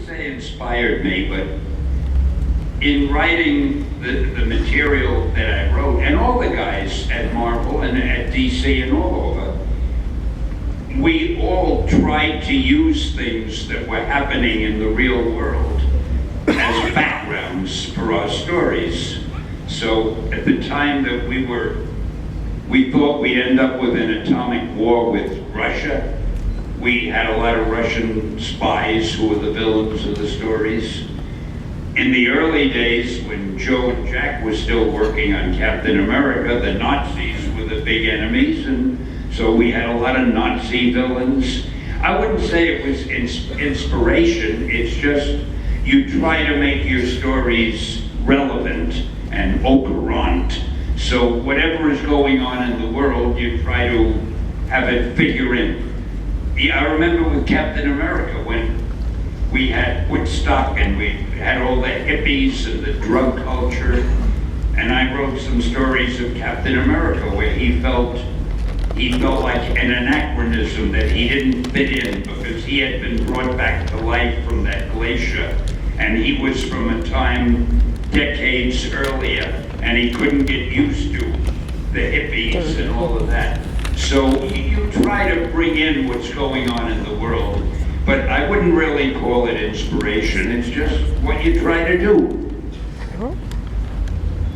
wouldn't say inspired me, but in writing the material that I wrote, and all the guys at Marvel and at DC and all over, we all tried to use things that were happening in the real world as backgrounds for our stories. So at the time that we thought we'd end up with an atomic war with Russia. We had a lot of Russian spies who were the villains of the stories. In the early days, when Joe and Jack were still working on Captain America, the Nazis were the big enemies, and so we had a lot of Nazi villains. I wouldn't say it was inspiration, it's just you try to make your stories relevant and au courant. So whatever is going on in the world, you try to have it figure in. Yeah, I remember with Captain America when we had Woodstock and we had all the hippies and the drug culture, and I wrote some stories of Captain America where he felt like an anachronism, that he didn't fit in because he had been brought back to life from that glacier, and he was from a time decades earlier, and he couldn't get used to the hippies and all of that. So you try to bring in what's going on in the world, but I wouldn't really call it inspiration. It's just what you try to do.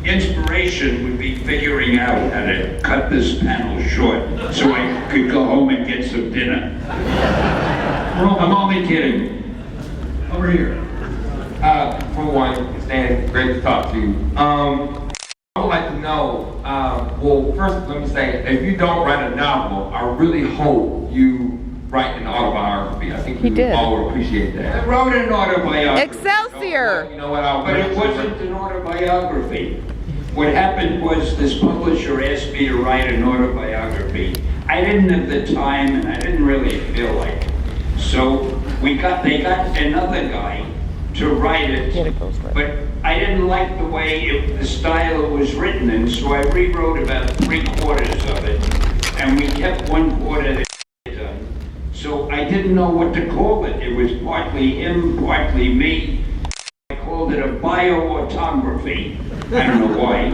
Inspiration would be figuring out how to cut this panel short so I could go home and get some dinner. I'm only kidding. Over here. For one, Stan, great to talk to you. I would like to know, well, first let me say, if you don't write a novel, I really hope you write an autobiography. I think we all would appreciate that. I wrote an autobiography. Excelsior! You know what, But it wasn't an autobiography. What happened was this publisher asked me to write an autobiography. I didn't have the time and I didn't really feel like it. So they got another guy to write it, but I didn't like the way the style it was written in, so I rewrote about 3/4 of it, and we kept 1/4 that done. So I didn't know what to call it. It was partly him, partly me. I called it a bioautography. I don't know why.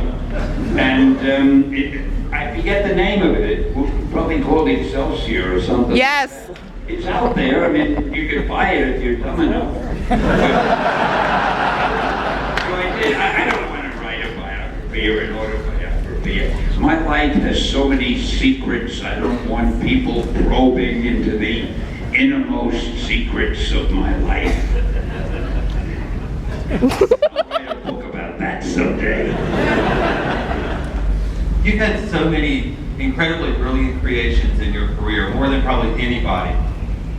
And I forget the name of it. It probably called Excelsior or something. Yes. It's out there. I mean, you can buy it if you're dumb enough. So I did. I don't want to write a biography or an autobiography. My life has so many secrets. I don't want people probing into the innermost secrets of my life. I'll write a book about that someday. You've had so many incredibly brilliant creations in your career, more than probably anybody.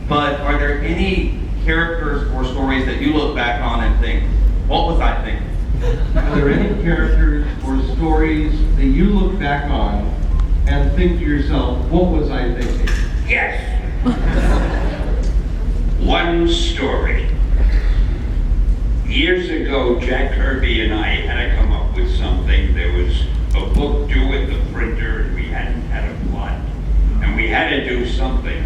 But are there any characters or stories that you look back on and think, what was I thinking? Are there any characters or stories that you look back on and think to yourself, what was I thinking? Yes. One story. Years ago, Jack Kirby and I had to come up with something. There was a book due at the printer, and we hadn't had a plot, and we had to do something.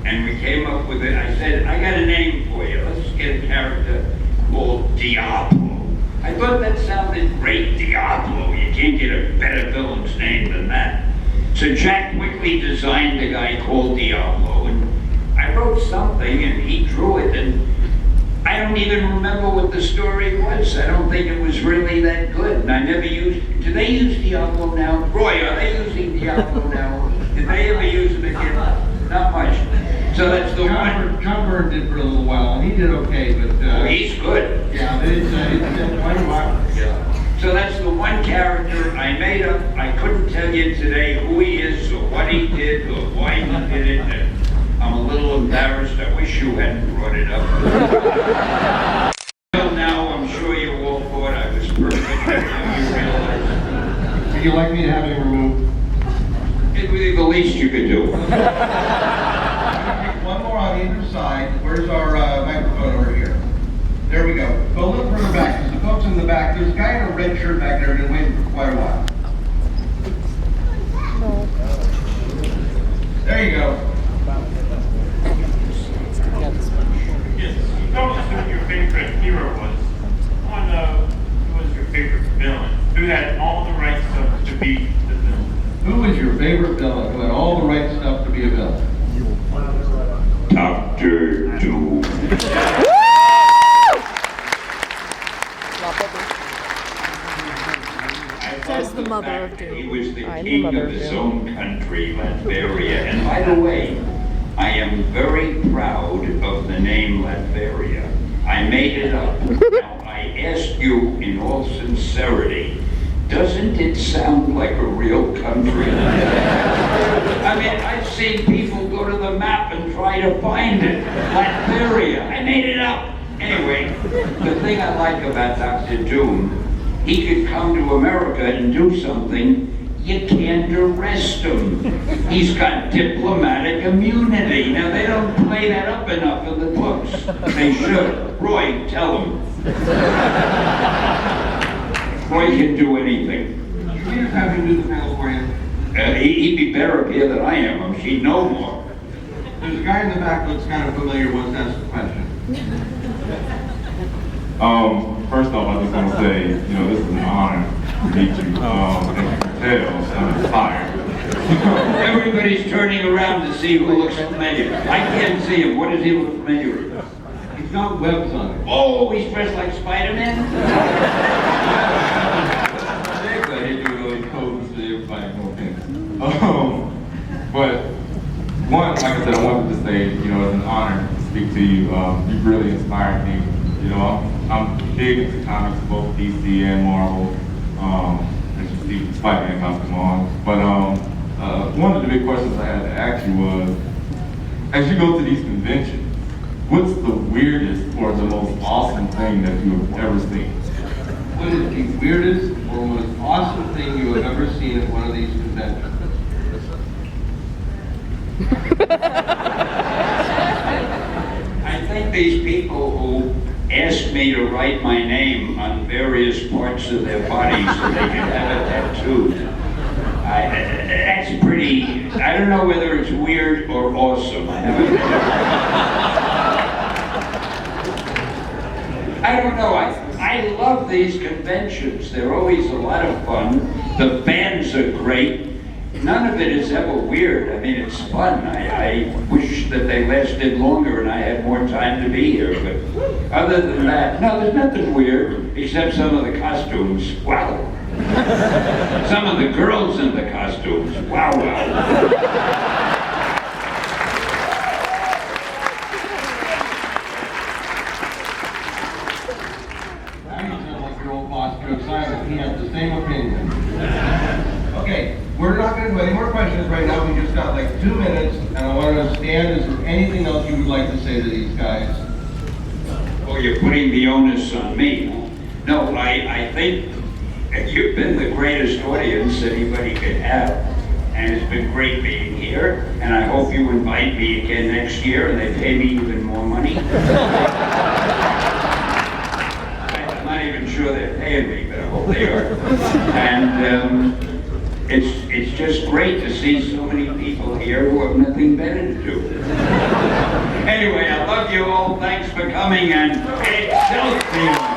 And we came up with it. I said, I got a name for you. Let's get a character called Diablo. I thought that sounded great, Diablo. You can't get a better villain's name than that. So Jack quickly designed a guy called Diablo, and I wrote something, and he drew it, and I don't even remember what the story was. I don't think it was really that good, and I never used. Do they use Diablo now? Roy, are they using Diablo now? Did they ever use it again? Not much. So that's the one. John Byrne did for a little while, and he did okay, but He's good. yeah, it's been quite a while. Yeah. So that's the one character I made up. I couldn't tell you today who he is or what he did or why he did it. And I'm a little embarrassed. I wish you hadn't brought it up. Well, now I'm sure you all thought I was perfect. You realize Would you like me to have him removed? it would be the least you could do. One more on either side. Where's our microphone over here? There we go. Go a little further back, because the folks in the back, there's a guy in a red shirt back there who's been waiting for quite a while. There you go. Yes. Don't assume you're Says the mother of doom. He was the I'm the king mother of of his doom. own country, Latveria. And by the way, I am very proud of the name Latveria. I made it up. Now, I ask you in all sincerity, doesn't it sound like a real country? I mean, I've seen people go to the map and try to find it. Latveria. I made it up. Anyway, the thing I like about Dr. Doom, he could come to America and do something. You can't arrest him. He's got diplomatic immunity. Now, they don't play that up enough in the books. They should. Roy, tell him. Roy can do anything. Should we just have him do the panel for you? He'd be better up here than I am. He'd know more. There's a guy in the back who looks kind of familiar, wants to ask a question. First off, I just want to say, this is an honor to meet you. As you can tell, I'm inspired. Everybody's turning around to see who looks familiar. I can't see him. What does he look familiar with? He's got webs on it. Oh, he's dressed like Spider-Man? They do really codes so everybody knows things. But one, like I said, I wanted to say, it's an honor to speak to you. You've really inspired me. I'm big into comics, both DC and Marvel. As you see, Spider-Man costume on. But one of the big questions I had to ask you was, as you go to these conventions, what's the weirdest or the most awesome thing that you have ever seen? What is the weirdest or most awesome thing you have ever seen at one of these conventions? I think these people who ask me to write my name on various parts of their bodies so they can have it tattooed, that's pretty, I don't know whether it's weird or awesome. I don't know. I love these conventions. They're always a lot of fun. The bands are great. None of it is ever weird. I mean, it's fun. I wish that they lasted longer and I had more time to be here. But other than that, no, there's nothing weird except some of the costumes. Wow. Some of the girls in the costumes. Wow, wow. Simon, he has the same opinion. Okay, we're not going to do any more questions right now. We just got like 2 minutes, and I want to stand. Is there anything else you would like to say to these guys? Oh, you're putting the onus on me. No, I think you've been the greatest audience anybody could have, and it's been great being here, and I hope you invite me again next year, and they pay me even more money. I'm not even sure they're paying me, but I hope they are. And it's just great to see so many people here who have nothing better to do. Anyway, I love you all. Thanks for coming, and Excelsior!